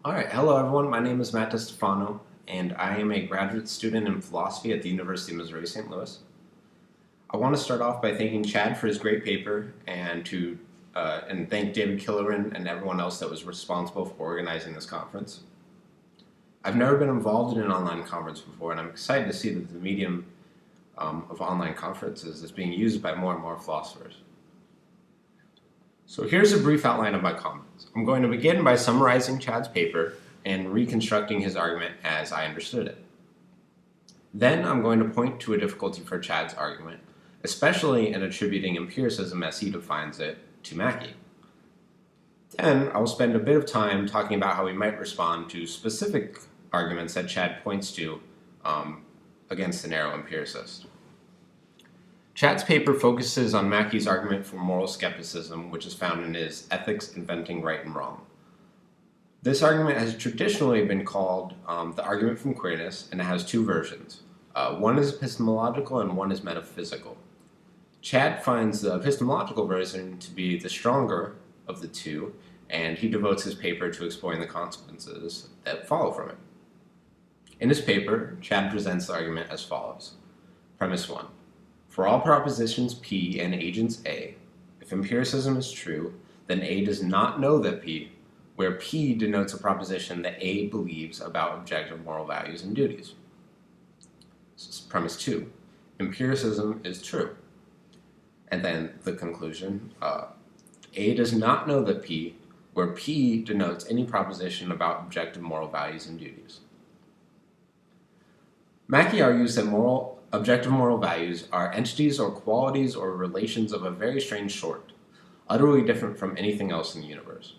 All right, hello everyone. My name is Matt DeStefano, and I am a graduate student in philosophy at the University of Missouri St. Louis. I want to start off by thanking Chad for his great paper and thank David Killeran and everyone else that was responsible for organizing this conference. I've never been involved in an online conference before, and I'm excited to see that the medium of online conferences is being used by more and more philosophers. So here's a brief outline of my comments. I'm going to begin by summarizing Chad's paper and reconstructing his argument as I understood it. Then I'm going to point to a difficulty for Chad's argument, especially in attributing empiricism as he defines it to Mackay. Then I'll spend a bit of time talking about how we might respond to specific arguments that Chad points to against the narrow empiricist. Chad's paper focuses on Mackay's argument for moral skepticism, which is found in his Ethics Inventing Right and Wrong. This argument has traditionally been called the argument from queerness, and it has two versions. One is epistemological and one is metaphysical. Chad finds the epistemological version to be the stronger of the two, and he devotes his paper to exploring the consequences that follow from it. In his paper, Chad presents the argument as follows. Premise 1. For all propositions P and agents A, if empiricism is true, then A does not know that P, where P denotes a proposition that A believes about objective moral values and duties. This is premise 2. Empiricism is true. And then the conclusion, A does not know that P, where P denotes any proposition about objective moral values and duties. Mackay argues that objective moral values are entities or qualities or relations of a very strange sort, utterly different from anything else in the universe.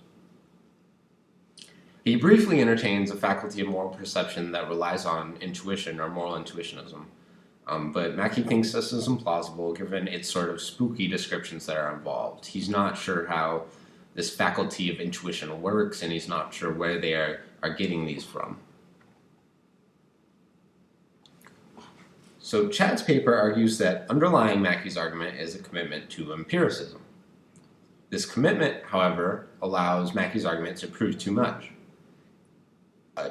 He briefly entertains a faculty of moral perception that relies on intuition or moral intuitionism, but Mackay thinks this is implausible given its sort of spooky descriptions that are involved. He's not sure how this faculty of intuition works, and he's not sure where they are getting these from. So Chad's paper argues that underlying Mackay's argument is a commitment to empiricism. This commitment, however, allows Mackay's argument to prove too much.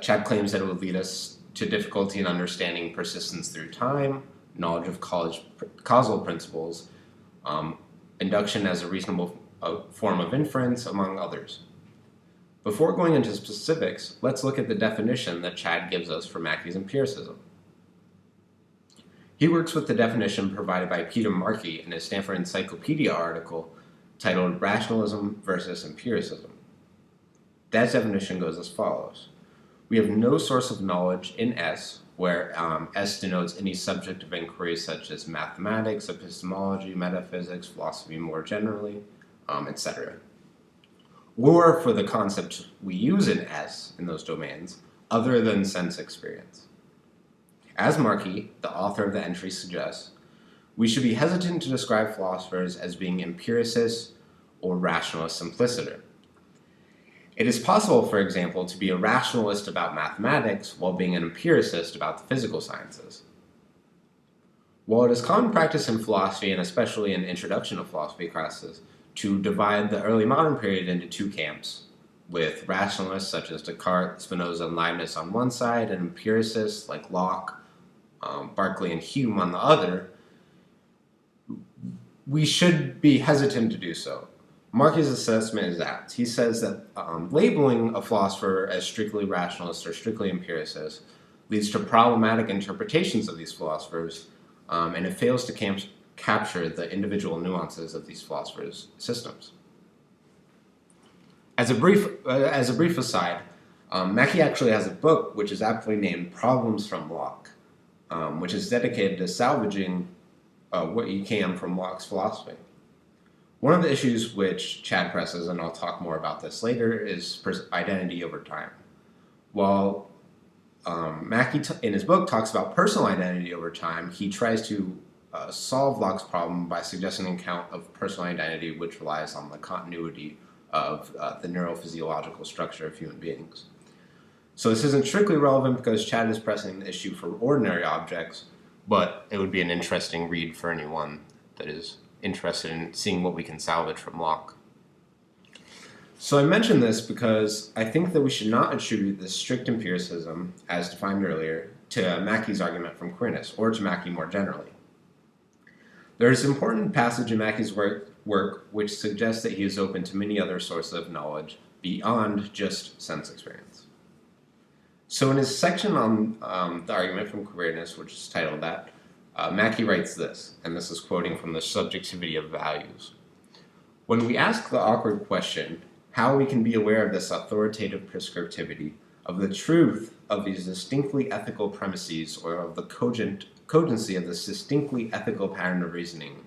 Chad claims that it would lead us to difficulty in understanding persistence through time, knowledge of causal principles, induction as a reasonable form of inference, among others. Before going into specifics, let's look at the definition that Chad gives us for Mackay's empiricism. He works with the definition provided by Peter Markey in his Stanford Encyclopedia article titled Rationalism versus Empiricism. That definition goes as follows. We have no source of knowledge in S, where S denotes any subject of inquiry such as mathematics, epistemology, metaphysics, philosophy more generally, etc. Or for the concepts we use in S, in those domains, other than sense experience. As Markey, the author of the entry, suggests, we should be hesitant to describe philosophers as being empiricists or rationalist simpliciter. It is possible, for example, to be a rationalist about mathematics while being an empiricist about the physical sciences. While it is common practice in philosophy, and especially in introduction to philosophy classes, to divide the early modern period into two camps, with rationalists such as Descartes, Spinoza, and Leibniz on one side, and empiricists like Locke, Berkeley, and Hume on the other, we should be hesitant to do so. Markey's assessment is apt. He says that labeling a philosopher as strictly rationalist or strictly empiricist leads to problematic interpretations of these philosophers, and it fails to capture the individual nuances of these philosophers' systems. As a brief aside, Mackay actually has a book which is aptly named Problems from Locke, which is dedicated to salvaging what you can from Locke's philosophy. One of the issues which Chad presses, and I'll talk more about this later, is identity over time. While Mackay in his book talks about personal identity over time, he tries to solve Locke's problem by suggesting an account of personal identity which relies on the continuity of the neurophysiological structure of human beings. So this isn't strictly relevant because Chad is pressing the issue for ordinary objects, but it would be an interesting read for anyone that is interested in seeing what we can salvage from Locke. So I mention this because I think that we should not attribute this strict empiricism, as defined earlier, to Mackay's argument from Quirinus, or to Mackay more generally. There is an important passage in Mackay's work which suggests that he is open to many other sources of knowledge beyond just sense experience. So in his section on the argument from Quirinus, which is titled that, Mackay writes this, and this is quoting from the Subjectivity of Values. When we ask the awkward question, how we can be aware of this authoritative prescriptivity, of the truth of these distinctly ethical premises, or of the cogency of this distinctly ethical pattern of reasoning,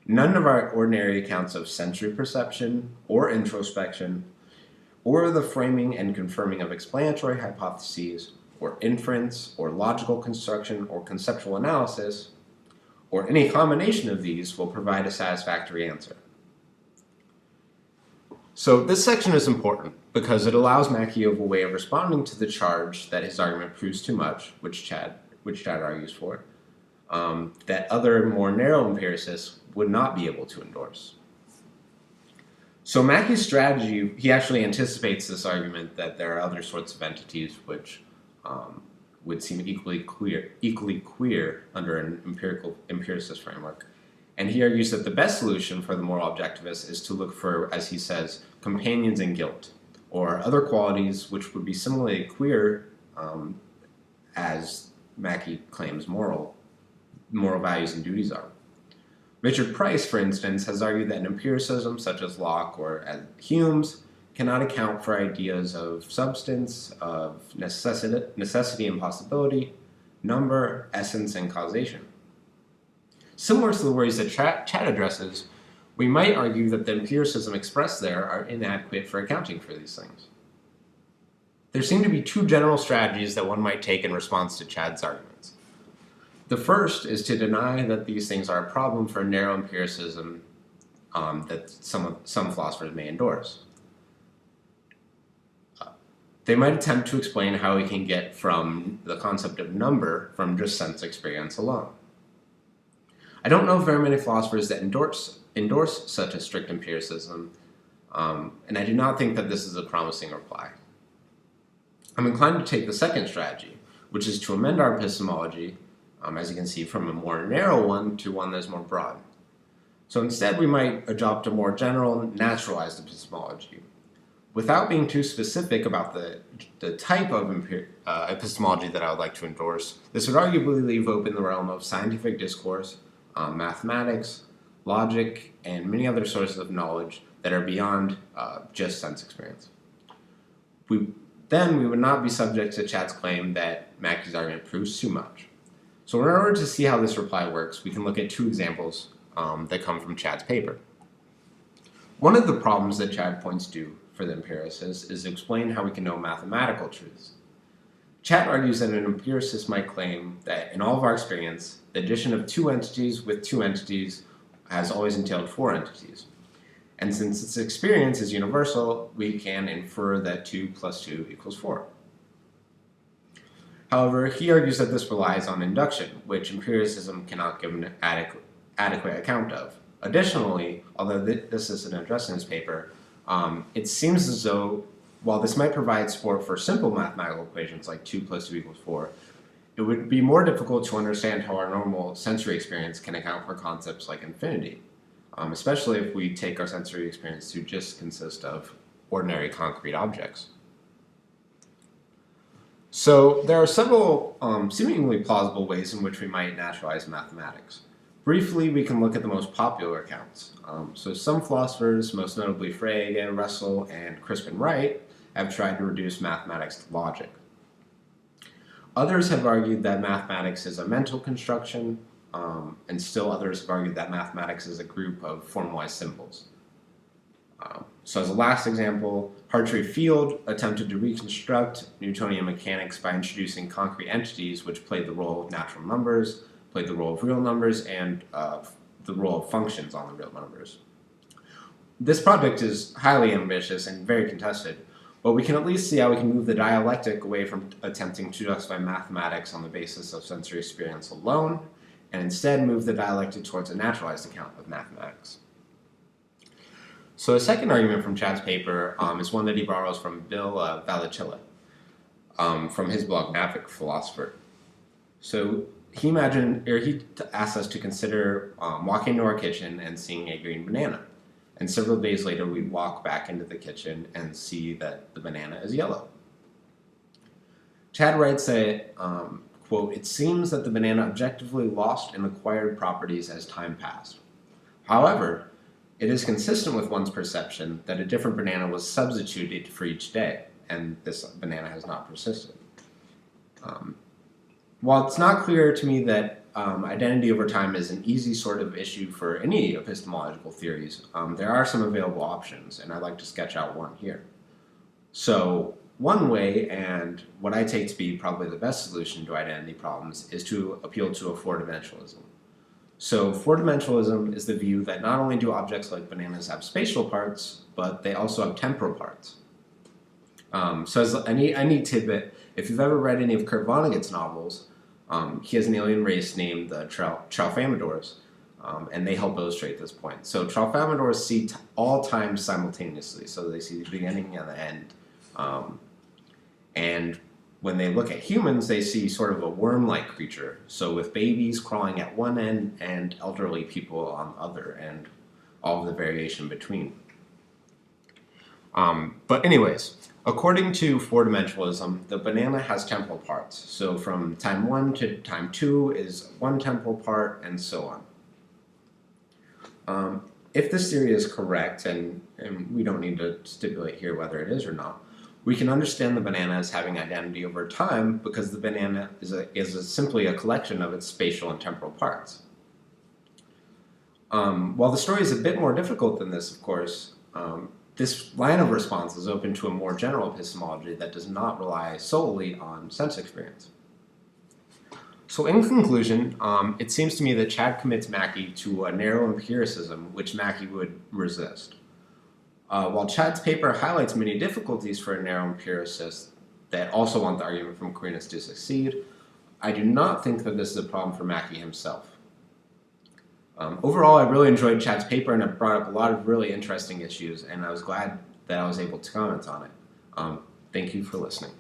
none of our ordinary accounts of sensory perception, or introspection, or the framing and confirming of explanatory hypotheses, or inference, or logical construction, or conceptual analysis, or any combination of these will provide a satisfactory answer. So this section is important because it allows Mackay a way of responding to the charge that his argument proves too much, which Chad argues for, that other more narrow empiricists would not be able to endorse. So Mackay's strategy, he actually anticipates this argument that there are other sorts of entities which would seem equally queer under an empiricist framework. And he argues that the best solution for the moral objectivist is to look for, as he says, companions in guilt, or other qualities which would be similarly queer as Mackay claims moral values and duties are. Richard Price, for instance, has argued that an empiricism such as Locke or as Hume's cannot account for ideas of substance, of necessity and possibility, number, essence, and causation. Similar to the worries that Chad addresses, we might argue that the empiricism expressed there are inadequate for accounting for these things. There seem to be two general strategies that one might take in response to Chad's arguments. The first is to deny that these things are a problem for narrow empiricism that some philosophers may endorse. They might attempt to explain how we can get from the concept of number from just sense experience alone. I don't know very many philosophers that endorse such a strict empiricism, and I do not think that this is a promising reply. I'm inclined to take the second strategy, which is to amend our epistemology, as you can see, from a more narrow one to one that is more broad. So instead, we might adopt a more general, naturalized epistemology. Without being too specific about the type of epistemology that I would like to endorse, this would arguably leave open the realm of scientific discourse, mathematics, logic, and many other sources of knowledge that are beyond just sense experience. Then we would not be subject to Chad's claim that Mackay's argument proves too much. So in order to see how this reply works, we can look at two examples that come from Chad's paper. One of the problems that Chad points to for the empiricist is to explain how we can know mathematical truths. Chad argues that an empiricist might claim that in all of our experience, the addition of two entities with two entities has always entailed four entities. And since its experience is universal, we can infer that 2 plus 2 equals 4. However, he argues that this relies on induction, which empiricism cannot give an adequate account of. Additionally, although this isn't addressed in his paper, it seems as though while this might provide support for simple mathematical equations like 2 plus 2 equals 4, it would be more difficult to understand how our normal sensory experience can account for concepts like infinity, especially if we take our sensory experience to just consist of ordinary concrete objects. So there are several seemingly plausible ways in which we might naturalize mathematics. Briefly, we can look at the most popular accounts. So some philosophers, most notably Frege, Russell, and Crispin Wright, have tried to reduce mathematics to logic. Others have argued that mathematics is a mental construction, and still others have argued that mathematics is a group of formalized symbols. So as a last example, Hartree-Field attempted to reconstruct Newtonian mechanics by introducing concrete entities which played the role of natural numbers, played the role of real numbers, and the role of functions on the real numbers. This project is highly ambitious and very contested, but we can at least see how we can move the dialectic away from attempting to justify mathematics on the basis of sensory experience alone, and instead move the dialectic towards a naturalized account of mathematics. So the second argument from Chad's paper is one that he borrows from Bill Vallicilla from his blog Maverick Philosopher. So he asked us to consider walking into our kitchen and seeing a green banana. And several days later, we walk back into the kitchen and see that the banana is yellow. Chad writes that, quote, "It seems that the banana objectively lost in acquired properties as time passed. However, it is consistent with one's perception that a different banana was substituted for each day, and this banana has not persisted." While it's not clear to me that identity over time is an easy sort of issue for any epistemological theories, there are some available options, and I'd like to sketch out one here. So one way, and what I take to be probably the best solution to identity problems, is to appeal to a four-dimensionalism. So four-dimensionalism is the view that not only do objects like bananas have spatial parts, but they also have temporal parts. So as a neat tidbit, if you've ever read any of Kurt Vonnegut's novels, he has an alien race named the Tralfamadors, and they help illustrate this point. So Tralfamadors see all time simultaneously, so they see the beginning and the end. And when they look at humans, they see sort of a worm-like creature, so with babies crawling at one end and elderly people on the other, and all of the variation between. But anyways, according to four-dimensionalism, the banana has temporal parts. So from time 1 to time 2 is one temporal part, and so on. If this theory is correct, and we don't need to stipulate here whether it is or not, we can understand the banana as having identity over time because the banana is simply a collection of its spatial and temporal parts. While the story is a bit more difficult than this, of course, this line of response is open to a more general epistemology that does not rely solely on sense experience. So in conclusion, it seems to me that Chad commits Mackay to a narrow empiricism which Mackay would resist. While Chad's paper highlights many difficulties for a narrow empiricist that also want the argument from Aquinas to succeed, I do not think that this is a problem for Mackay himself. Overall, I really enjoyed Chad's paper, and it brought up a lot of really interesting issues, and I was glad that I was able to comment on it. Thank you for listening.